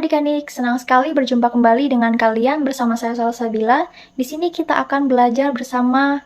adik-adik, senang sekali berjumpa kembali dengan kalian bersama saya Salsabila. Di sini kita akan belajar bersama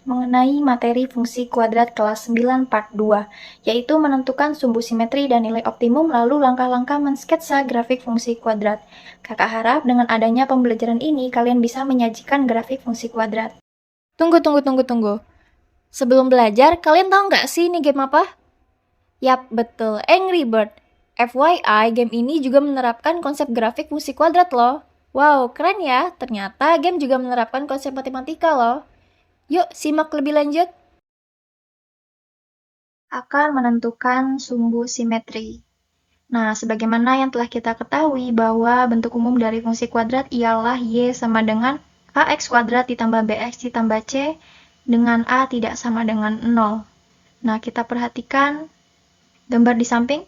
mengenai materi fungsi kuadrat kelas 9 part 2, yaitu menentukan sumbu simetri dan nilai optimum lalu langkah-langkah mensketsa grafik fungsi kuadrat. Kakak harap dengan adanya pembelajaran ini kalian bisa menyajikan grafik fungsi kuadrat. Tunggu. Sebelum belajar, kalian tahu nggak sih ini game apa? Yap, betul, Angry Bird. FYI, game ini juga menerapkan konsep grafik fungsi kuadrat loh. Wow, keren ya. Ternyata game juga menerapkan konsep matematika loh. Yuk, simak lebih lanjut. Akan menentukan sumbu simetri. Nah, sebagaimana yang telah kita ketahui bahwa bentuk umum dari fungsi kuadrat ialah Y sama dengan AX kuadrat ditambah BX ditambah C dengan A tidak sama dengan 0. Nah, kita perhatikan gambar di samping.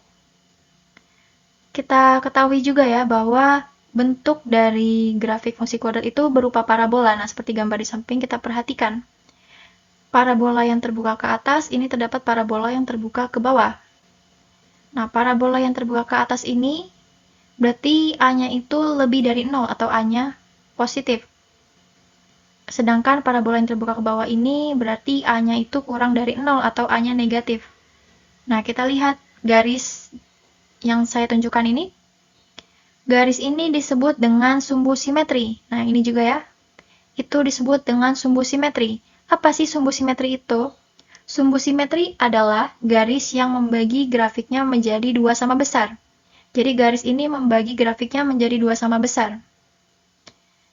Kita ketahui juga ya bahwa bentuk dari grafik fungsi kuadrat itu berupa parabola. Nah, seperti gambar di samping kita perhatikan. Parabola yang terbuka ke atas, ini terdapat parabola yang terbuka ke bawah. Nah, parabola yang terbuka ke atas ini berarti A-nya itu lebih dari 0 atau A-nya positif. Sedangkan parabola yang terbuka ke bawah ini berarti A-nya itu kurang dari 0 atau A-nya negatif. Nah, kita lihat garis yang saya tunjukkan ini. Garis ini disebut dengan sumbu simetri. Nah, ini juga ya. Itu disebut dengan sumbu simetri. Apa sih sumbu simetri itu? Sumbu simetri adalah garis yang membagi grafiknya menjadi dua sama besar. Jadi garis ini membagi grafiknya menjadi dua sama besar.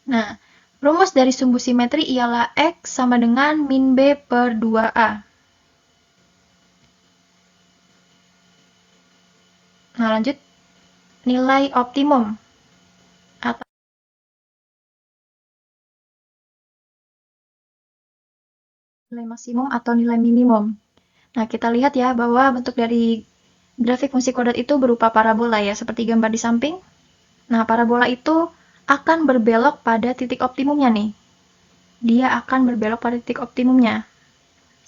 Nah, rumus dari sumbu simetri ialah X sama dengan min B per 2A. Nah, lanjut. Nilai optimum atau nilai maksimum atau nilai minimum. Nah, kita lihat ya bahwa bentuk dari grafik fungsi kuadrat itu berupa parabola ya, seperti gambar di samping. Nah, parabola itu akan berbelok pada titik optimumnya nih. Dia akan berbelok pada titik optimumnya.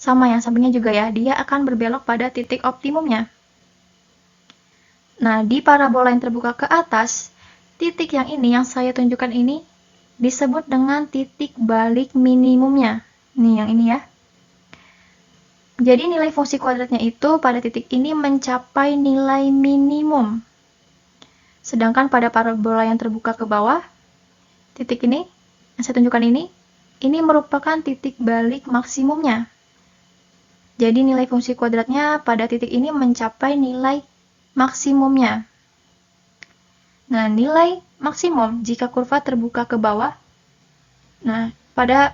Sama yang sampingnya juga ya, dia akan berbelok pada titik optimumnya. Nah, di parabola yang terbuka ke atas, titik yang ini, yang saya tunjukkan ini, disebut dengan titik balik minimumnya. Nih, yang ini ya. Jadi nilai fungsi kuadratnya itu pada titik ini mencapai nilai minimum. Sedangkan pada parabola yang terbuka ke bawah, titik ini, yang saya tunjukkan ini merupakan titik balik maksimumnya. Jadi nilai fungsi kuadratnya pada titik ini mencapai nilai maksimumnya. Nah, nilai maksimum jika kurva terbuka ke bawah. Nah, pada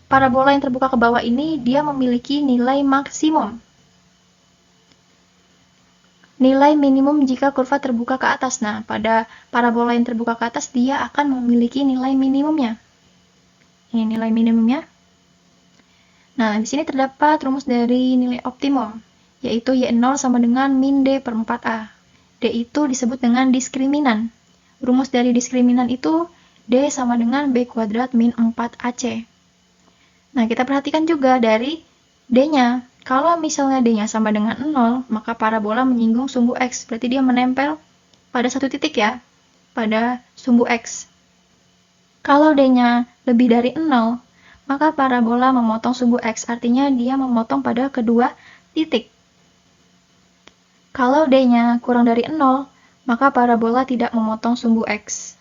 parabola yang terbuka ke bawah ini, dia memiliki nilai maksimum. Nilai minimum jika kurva terbuka ke atas. Nah, pada parabola yang terbuka ke atas, dia akan memiliki nilai minimumnya. Ini nilai minimumnya. Nah, di sini terdapat rumus dari nilai optimum, yaitu Y0 sama dengan min D per 4A. D itu disebut dengan diskriminan. Rumus dari diskriminan itu D sama dengan B kuadrat min 4AC. Nah, kita perhatikan juga dari D-nya. Kalau misalnya D-nya sama dengan 0, maka parabola menyinggung sumbu X. Berarti dia menempel pada satu titik ya, pada sumbu X. Kalau D-nya lebih dari 0, maka parabola memotong sumbu X. Artinya dia memotong pada kedua titik. Kalau D-nya kurang dari 0, maka parabola tidak memotong sumbu X.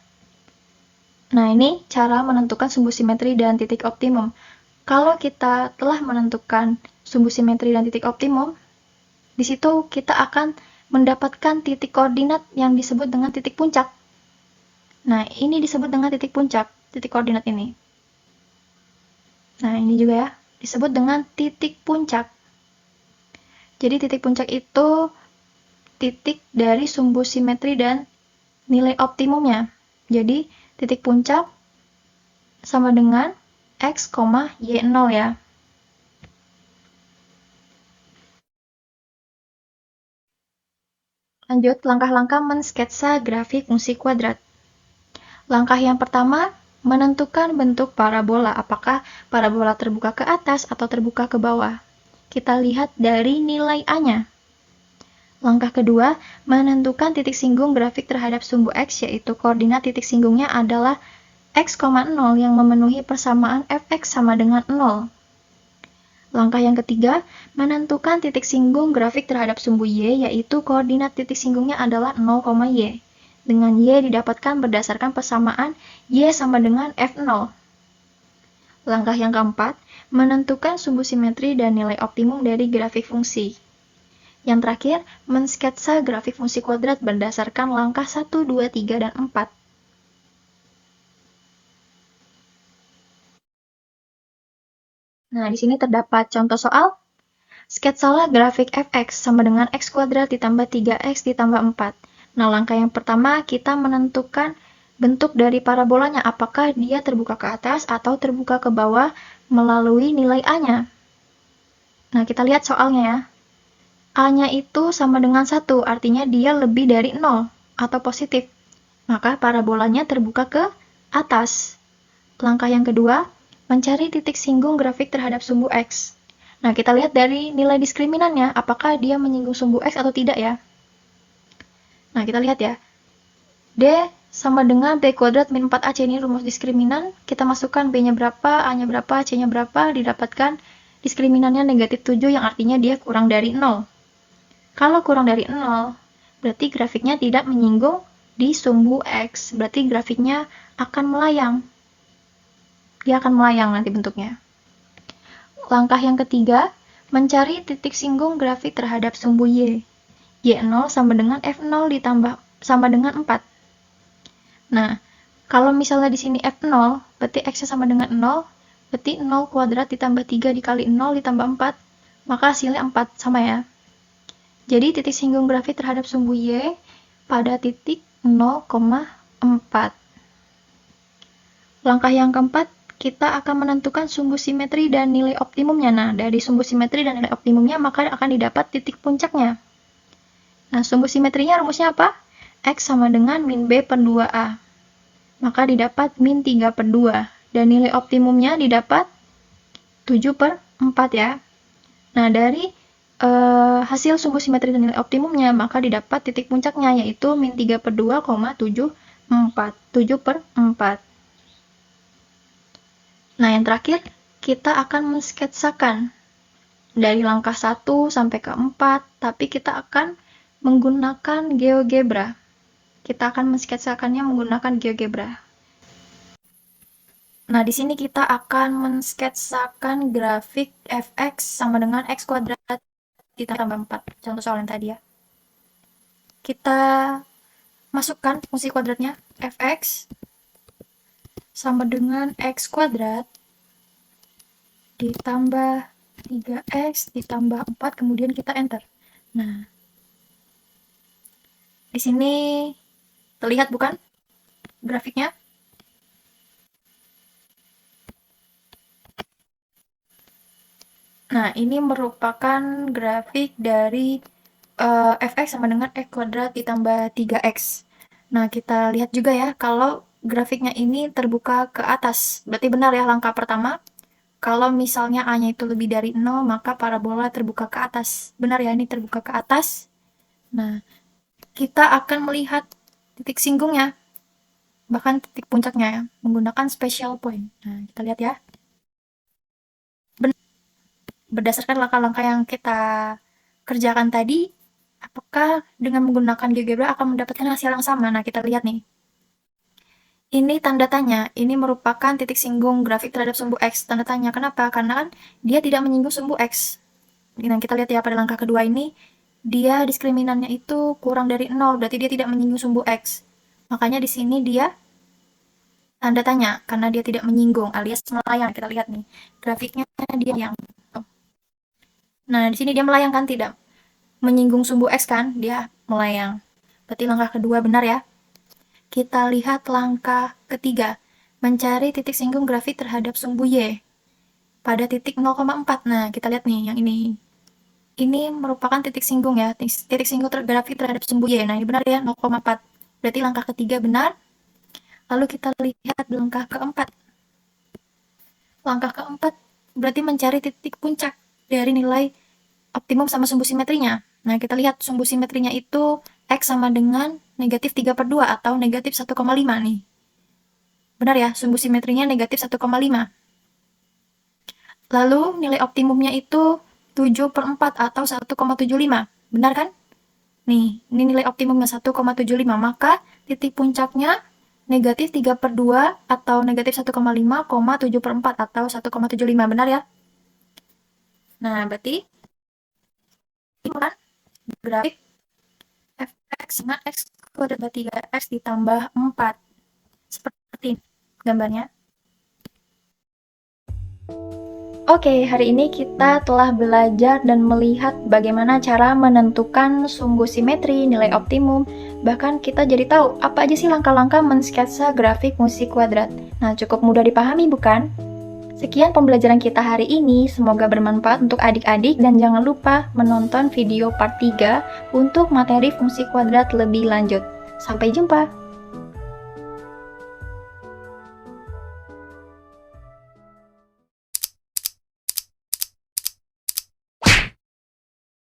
Nah, ini cara menentukan sumbu simetri dan titik optimum. Kalau kita telah menentukan sumbu simetri dan titik optimum, di situ kita akan mendapatkan titik koordinat yang disebut dengan titik puncak. Nah, ini disebut dengan titik puncak, titik koordinat ini. Nah, ini juga ya, disebut dengan titik puncak. Jadi titik puncak itu titik dari sumbu simetri dan nilai optimumnya. Jadi titik puncak sama dengan X, Y0 ya. Lanjut, langkah-langkah mensketsa grafik fungsi kuadrat. Langkah yang pertama, menentukan bentuk parabola. Apakah parabola terbuka ke atas atau terbuka ke bawah? Kita lihat dari nilai A-nya. Langkah kedua, menentukan titik singgung grafik terhadap sumbu X, yaitu koordinat titik singgungnya adalah X, 0 yang memenuhi persamaan Fx sama dengan 0. Langkah yang ketiga, menentukan titik singgung grafik terhadap sumbu Y, yaitu koordinat titik singgungnya adalah 0, Y. Dengan Y didapatkan berdasarkan persamaan Y sama dengan F0. Langkah yang keempat, menentukan sumbu simetri dan nilai optimum dari grafik fungsi. Yang terakhir, mensketsa grafik fungsi kuadrat berdasarkan langkah 1, 2, 3, dan 4. Nah, di sini terdapat contoh soal. Sketsalah grafik fx sama dengan x kuadrat ditambah 3x ditambah 4. Nah, langkah yang pertama kita menentukan bentuk dari parabolanya, apakah dia terbuka ke atas atau terbuka ke bawah melalui nilai A-nya. Nah, kita lihat soalnya ya. A-nya itu sama dengan 1, artinya dia lebih dari 0 atau positif. Maka parabolanya terbuka ke atas. Langkah yang kedua, mencari titik singgung grafik terhadap sumbu X. Nah, kita lihat dari nilai diskriminannya, apakah dia menyinggung sumbu X atau tidak ya. Nah, kita lihat ya. D sama dengan B kuadrat min 4AC, ini rumus diskriminan. Kita masukkan B-nya berapa, A-nya berapa, C-nya berapa, didapatkan diskriminannya negatif 7, yang artinya dia kurang dari 0. Kalau kurang dari 0, berarti grafiknya tidak menyinggung di sumbu X. Berarti grafiknya akan melayang. Dia akan melayang nanti bentuknya. Langkah yang ketiga, mencari titik singgung grafik terhadap sumbu Y. Y0 sama dengan F0 ditambah sama dengan 4. Nah, kalau misalnya di sini F0, berarti X-nya sama dengan 0, berarti 0 kuadrat ditambah 3 dikali 0 ditambah 4, maka hasilnya 4, sama ya. Jadi titik singgung grafik terhadap sumbu Y pada titik 0,4. Langkah yang keempat, kita akan menentukan sumbu simetri dan nilai optimumnya. Nah, dari sumbu simetri dan nilai optimumnya, maka akan didapat titik puncaknya. Nah, sumbu simetrinya rumusnya apa? X sama dengan min B per 2A. Maka didapat min 3 per 2. Dan nilai optimumnya didapat 7 per 4 ya. Nah, dari hasil sumbu simetri dan nilai optimumnya, maka didapat titik puncaknya, yaitu min 3 per 2, 74. 7 per 4. Nah, yang terakhir, kita akan mensketsakan dari langkah 1 sampai ke 4, tapi kita akan menggunakan GeoGebra. Kita akan mensketsakannya menggunakan GeoGebra. Nah, di sini kita akan mensketsakan grafik fx sama dengan x kuadrat ditambah 4. Contoh soal yang tadi ya. Kita masukkan fungsi kuadratnya, fx sama dengan x kuadrat ditambah 3x ditambah 4, kemudian kita enter. Nah, di sini terlihat bukan grafiknya? Nah, ini merupakan grafik dari fx sama dengan x kuadrat ditambah 3x. Nah, kita lihat juga ya, kalau grafiknya ini terbuka ke atas. Berarti benar ya langkah pertama. Kalau misalnya A-nya itu lebih dari 0, maka parabola terbuka ke atas. Benar ya, ini terbuka ke atas. Nah, kita akan melihat titik singgungnya, bahkan titik puncaknya ya, menggunakan special point. Nah, kita lihat ya. Berdasarkan langkah-langkah yang kita kerjakan tadi, apakah dengan menggunakan GeoGebra akan mendapatkan hasil yang sama? Nah, kita lihat nih. Ini tanda tanya, ini merupakan titik singgung grafik terhadap sumbu X. Tanda tanya, kenapa? Karena kan dia tidak menyinggung sumbu X. Nah, kita lihat ya pada langkah kedua ini, dia diskriminannya itu kurang dari 0, berarti dia tidak menyinggung sumbu X. Makanya di sini dia tanda tanya, karena dia tidak menyinggung, alias melayang. Kita lihat nih, grafiknya dia yang. Nah, di sini dia melayang kan, tidak menyinggung sumbu X kan, dia melayang. Berarti langkah kedua benar ya. Kita lihat langkah ketiga, mencari titik singgung grafik terhadap sumbu Y pada titik 0,4. Nah, kita lihat nih yang ini. Ini merupakan titik singgung ya, titik singgung grafik terhadap sumbu Y. Nah, ini benar ya, 0,4. Berarti langkah ketiga benar. Lalu kita lihat langkah keempat. Langkah keempat berarti mencari titik puncak dari nilai optimum sama sumbu simetrinya. Nah, kita lihat sumbu simetrinya itu X sama dengan negatif 3/2 atau negatif 1,5 nih. Benar ya, sumbu simetrinya negatif 1,5. Lalu nilai optimumnya itu 7/4 atau 1,75. Benar kan? Nih, ini nilai optimumnya 1,75. Maka titik puncaknya negatif 3/2 atau negatif 1,5, 7/4 atau 1,75. Benar ya? Nah, berarti ini kan grafik fx sama x kuadrat, berarti 3x ditambah 4. Seperti ini gambarnya. Oke, hari ini kita telah belajar dan melihat bagaimana cara menentukan sumbu simetri, nilai optimum, bahkan kita jadi tahu apa aja sih langkah-langkah mensketsa grafik fungsi kuadrat. Nah, cukup mudah dipahami bukan? Sekian pembelajaran kita hari ini, semoga bermanfaat untuk adik-adik dan jangan lupa menonton video part 3 untuk materi fungsi kuadrat lebih lanjut. Sampai jumpa!